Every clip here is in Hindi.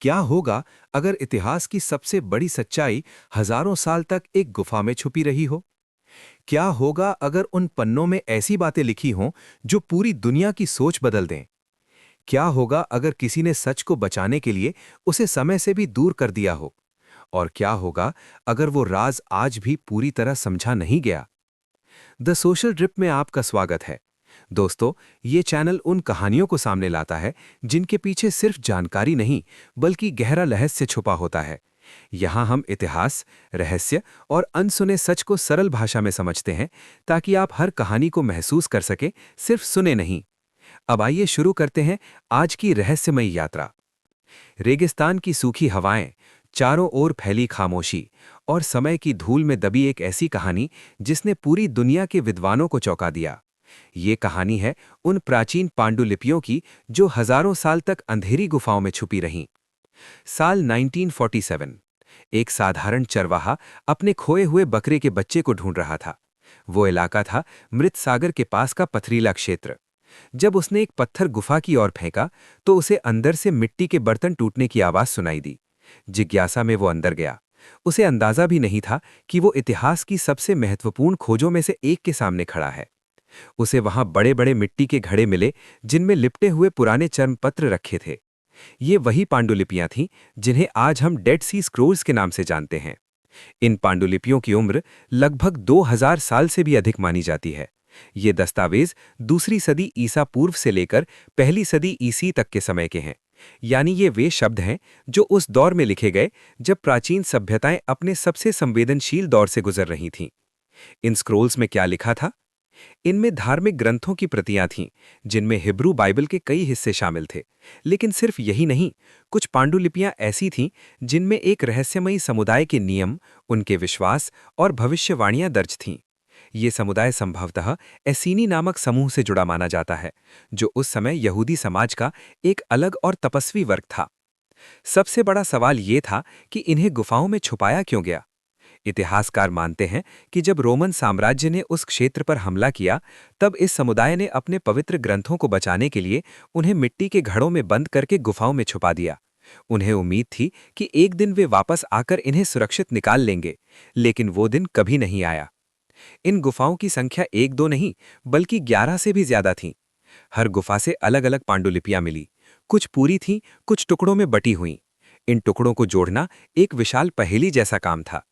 क्या होगा अगर इतिहास की सबसे बड़ी सच्चाई हजारों साल तक एक गुफा में छुपी रही हो? क्या होगा अगर उन पन्नों में ऐसी बातें लिखी हों जो पूरी दुनिया की सोच बदल दें? क्या होगा अगर किसी ने सच को बचाने के लिए उसे समय से भी दूर कर दिया हो? और क्या होगा अगर वो राज आज भी पूरी तरह समझा नहीं गया? द सोशल ड्रिप में आपका स्वागत है। दोस्तों, ये चैनल उन कहानियों को सामने लाता है जिनके पीछे सिर्फ जानकारी नहीं, बल्कि गहरा रहस्य छुपा होता है। यहाँ हम इतिहास, रहस्य और अनसुने सच को सरल भाषा में समझते हैं, ताकि आप हर कहानी को महसूस कर सके, सिर्फ सुने नहीं। अब आइए शुरू करते हैं आज की रहस्यमयी यात्रा। रेगिस्तान की सूखी हवाएं, चारों ओर फैली खामोशी और समय की धूल में दबी एक ऐसी कहानी जिसने पूरी दुनिया के विद्वानों को चौंका दिया। ये कहानी है उन प्राचीन पांडुलिपियों की जो हजारों साल तक अंधेरी गुफाओं में छुपी रहीं। साल 1947। एक साधारण चरवाहा अपने खोए हुए बकरे के बच्चे को ढूंढ रहा था। वो इलाका था मृत सागर के पास का पथरीला क्षेत्र। जब उसने एक पत्थर गुफा की ओर फेंका तो उसे अंदर से मिट्टी के बर्तन टूटने की आवाज सुनाई दी। जिज्ञासा में वो अंदर गया। उसे अंदाजा भी नहीं था कि वो इतिहास की सबसे महत्वपूर्ण खोजों में से एक के सामने खड़ा है। उसे वहां बड़े बड़े मिट्टी के घड़े मिले जिनमें लिपटे हुए पुराने चर्मपत्र रखे थे। ये वही पांडुलिपियां थीं जिन्हें आज हम डेड सी स्क्रोल्स के नाम से जानते हैं। इन पांडुलिपियों की उम्र लगभग 2000 साल से भी अधिक मानी जाती है। ये दस्तावेज दूसरी सदी ईसा पूर्व से लेकर पहली सदी ईसी तक के समय के हैं। यानी ये वे शब्द हैं जो उस दौर में लिखे गए जब प्राचीन सभ्यताएं अपने सबसे संवेदनशील दौर से गुजर रही थीं। इन स्क्रोल्स में क्या लिखा था? इनमें धार्मिक ग्रंथों की प्रतियां थीं, जिनमें हिब्रू बाइबल के कई हिस्से शामिल थे। लेकिन सिर्फ यही नहीं, कुछ पांडुलिपियां ऐसी थीं जिनमें एक रहस्यमयी समुदाय के नियम, उनके विश्वास और भविष्यवाणियां दर्ज थीं। ये समुदाय संभवतः एसीनी नामक समूह से जुड़ा माना जाता है, जो उस समय यहूदी समाज का एक अलग और तपस्वी वर्ग था। सबसे बड़ा सवाल ये था कि इन्हें गुफाओं में छुपाया क्यों गया। इतिहासकार मानते हैं कि जब रोमन साम्राज्य ने उस क्षेत्र पर हमला किया, तब इस समुदाय ने अपने पवित्र ग्रंथों को बचाने के लिए उन्हें मिट्टी के घड़ों में बंद करके गुफाओं में छुपा दिया। उन्हें उम्मीद थी कि एक दिन वे वापस आकर इन्हें सुरक्षित निकाल लेंगे, लेकिन वो दिन कभी नहीं आया। इन गुफाओं की संख्या एक दो नहीं, बल्कि 11 से भी ज्यादा थीं। हर गुफा से अलग अलग पांडुलिपियां मिली। कुछ पूरी थीं, कुछ टुकड़ों में बटी हुईं। इन टुकड़ों को जोड़ना एक विशाल पहेली जैसा काम था।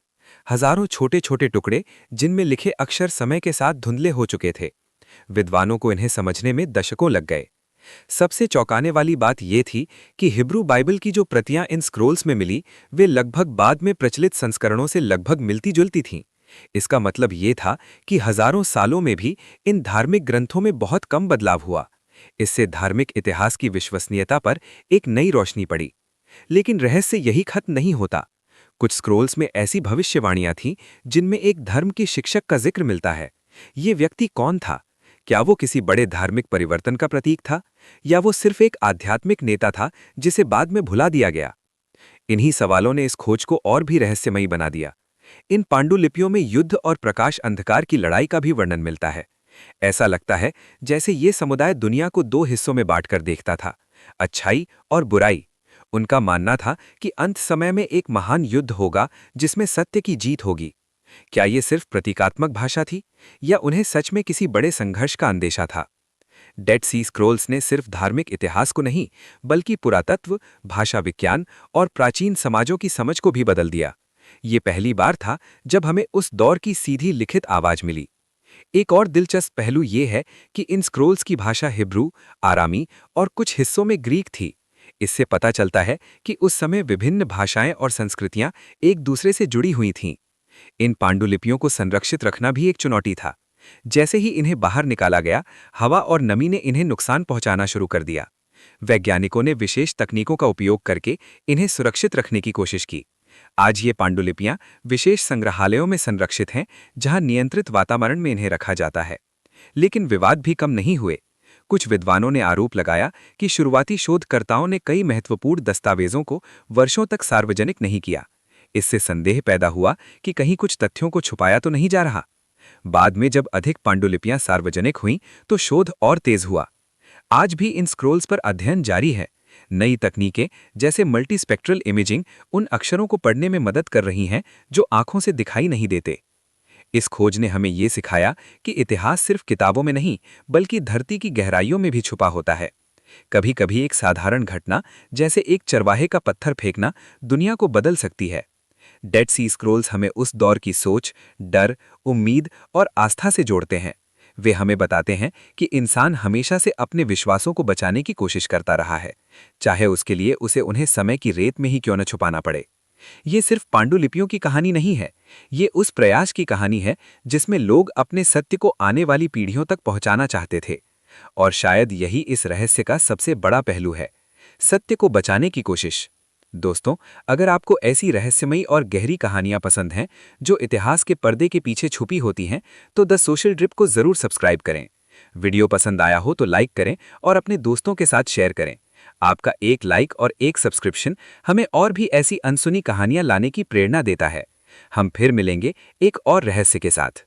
हजारों छोटे छोटे टुकड़े जिनमें लिखे अक्षर समय के साथ धुंधले हो चुके थे। विद्वानों को इन्हें समझने में दशकों लग गए। सबसे चौंकाने वाली बात यह थी कि हिब्रू बाइबल की जो प्रतियां इन स्क्रोल्स में मिली, वे लगभग बाद में प्रचलित संस्करणों से लगभग मिलती जुलती थीं। इसका मतलब ये था कि हजारों सालों में भी इन धार्मिक ग्रंथों में बहुत कम बदलाव हुआ। इससे धार्मिक इतिहास की विश्वसनीयता पर एक नई रोशनी पड़ी। लेकिन रहस्य यही खत्म नहीं होता। कुछ स्क्रोल्स में ऐसी भविष्यवाणियां थीं जिनमें एक धर्म के शिक्षक का जिक्र मिलता है। ये व्यक्ति कौन था? क्या वो किसी बड़े धार्मिक परिवर्तन का प्रतीक था, या वो सिर्फ एक आध्यात्मिक नेता था जिसे बाद में भुला दिया गया? इन्हीं सवालों ने इस खोज को और भी रहस्यमयी बना दिया। इन पांडुलिपियों में युद्ध और प्रकाश अंधकार की लड़ाई का भी वर्णन मिलता है। ऐसा लगता है जैसे ये समुदाय दुनिया को दो हिस्सों में बांटकर देखता था, अच्छाई और बुराई। उनका मानना था कि अंत समय में एक महान युद्ध होगा जिसमें सत्य की जीत होगी। क्या ये सिर्फ प्रतीकात्मक भाषा थी, या उन्हें सच में किसी बड़े संघर्ष का अंदेशा था? डेड सी स्क्रोल्स ने सिर्फ धार्मिक इतिहास को नहीं, बल्कि पुरातत्व, भाषा विज्ञान और प्राचीन समाजों की समझ को भी बदल दिया। ये पहली बार था जब हमें उस दौर की सीधी लिखित आवाज मिली। एक और दिलचस्प पहलू ये है कि इन स्क्रोल्स की भाषा हिब्रू, आरामी और कुछ हिस्सों में ग्रीक थी। इससे पता चलता है कि उस समय विभिन्न भाषाएं और संस्कृतियां एक दूसरे से जुड़ी हुई थीं। इन पांडुलिपियों को संरक्षित रखना भी एक चुनौती था। जैसे ही इन्हें बाहर निकाला गया, हवा और नमी ने इन्हें नुकसान पहुंचाना शुरू कर दिया। वैज्ञानिकों ने विशेष तकनीकों का उपयोग करके इन्हें सुरक्षित रखने की कोशिश की। आज ये पांडुलिपियां विशेष संग्रहालयों में संरक्षित हैं, जहां नियंत्रित वातावरण में इन्हें रखा जाता है। लेकिन विवाद भी कम नहीं हुए। कुछ विद्वानों ने आरोप लगाया कि शुरुआती शोधकर्ताओं ने कई महत्वपूर्ण दस्तावेजों को वर्षों तक सार्वजनिक नहीं किया। इससे संदेह पैदा हुआ कि कहीं कुछ तथ्यों को छुपाया तो नहीं जा रहा। बाद में जब अधिक पांडुलिपियां सार्वजनिक हुईं, तो शोध और तेज हुआ। आज भी इन स्क्रोल्स पर अध्ययन जारी है। नई तकनीकें जैसे मल्टीस्पेक्ट्रल इमेजिंग उन अक्षरों को पढ़ने में मदद कर रही हैं जो आंखों से दिखाई नहीं देते। इस खोज ने हमें ये सिखाया कि इतिहास सिर्फ किताबों में नहीं बल्कि धरती की गहराइयों में भी छुपा होता है। कभी कभी एक साधारण घटना जैसे एक चरवाहे का पत्थर फेंकना दुनिया को बदल सकती है। डेड सी स्क्रोल्स हमें उस दौर की सोच, डर, उम्मीद और आस्था से जोड़ते हैं। वे हमें बताते हैं कि इंसान हमेशा से अपने विश्वासों को बचाने की कोशिश करता रहा है, चाहे उसके लिए उसे उन्हें समय की रेत में ही क्यों न छुपाना पड़े। ये सिर्फ पांडुलिपियों की कहानी नहीं है, ये उस प्रयास की कहानी है जिसमें लोग अपने सत्य को आने वाली पीढ़ियों तक पहुंचाना चाहते थे। और शायद यही इस रहस्य का सबसे बड़ा पहलू है, सत्य को बचाने की कोशिश। दोस्तों, अगर आपको ऐसी रहस्यमयी और गहरी कहानियां पसंद हैं जो इतिहास के पर्दे के पीछे छुपी होती हैं, तो द सोशल ड्रिप को जरूर सब्सक्राइब करें। वीडियो पसंद आया हो तो लाइक करें और अपने दोस्तों के साथ शेयर करें। आपका एक लाइक और एक सब्सक्रिप्शन हमें और भी ऐसी अनसुनी कहानियां लाने की प्रेरणा देता है। हम फिर मिलेंगे एक और रहस्य के साथ।